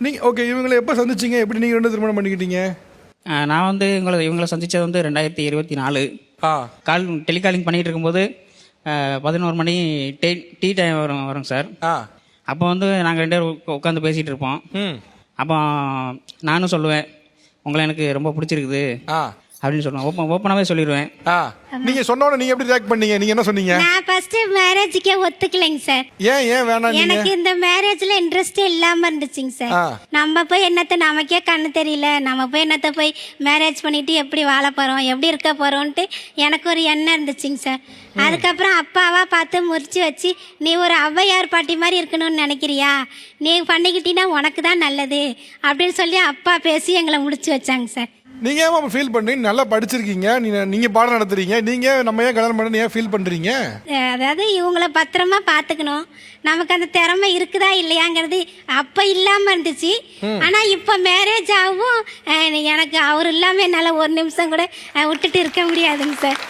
நீங்கள் ஓகே, இவங்களை எப்போ சந்திச்சிங்க, எப்படி நீங்கள் ரெண்டு திருமணம் பண்ணிக்கிட்டீங்க? நான் வந்து இவங்களை சந்தித்தது வந்து 2024 டெலிகாலிங் பண்ணிகிட்டு இருக்கும்போது 11 மணி டீ டைம் வரும் சார். அப்போ வந்து நாங்கள் 2 பேரும் உட்காந்து பேசிகிட்டு இருப்போம். அப்போ நானும் சொல்லுவேன், உங்களை எனக்கு ரொம்ப பிடிச்சிருக்குது அப்படின்னு சொல்லுவேன். ஓப்பனாகவே சொல்லிடுவேன். நீங்க சொன்னோட நீங்க எப்படி ரியாக்ட் பண்ணீங்க? நீங்க என்ன சொன்னீங்க? நான் ஃபர்ஸ்ட் மேரேஜ்க்கே ஒத்துக்கலைங்க சார். ஏன் வேணாம்? எனக்கு இந்த மேரேஜ்ல இன்ட்ரெஸ்டே இல்லாம இருந்துச்சுங்க சார். நம்ம போய் என்னத்த, நமக்கே கண்ணு தெரியல, நம்ம போய் என்னத்த போய் மேரேஜ் பண்ணிட்டு எப்படி வாழ போறோம், எப்படி இருக்க போறோம்ட்டு எனக்கு ஒரு எண்ணம் இருந்துச்சுங்க சார். அதுக்கப்புறம் அப்பாவா பார்த்து முறிச்சு வச்சு, நீ ஒரு ஔவையார் பாட்டி மாதிரி இருக்கணும்னு நினைக்கிறியா, நீ பண்ணிக்கிட்டீங்கன்னா உனக்கு தான் நல்லது அப்படின்னு சொல்லி அப்பா பேசி எங்களை முடிச்சு வச்சாங்க சார். நீங்க ஏன் ஃபீல் பண்றீங்க? நல்லா படிச்சிருக்கீங்க, நீங்க பாடம் நடத்துறீங்க, நீங்க நம்ம ஏன் கல்யாணம் பண்ணி ஏன் ஃபீல் பண்றீங்க? அதாவது இவங்களை பத்திரமா பார்த்துக்கணும், நமக்கு அந்த திறமை இருக்குதா இல்லையாங்கிறது அப்ப இல்லாம இருந்துச்சு. ஆனா இப்ப மேரேஜ் ஆகும் எனக்கு அவர் இல்லாம என்னால ஒரு நிமிஷம் கூட விட்டுட்டு இருக்க முடியாதுங்க சார்.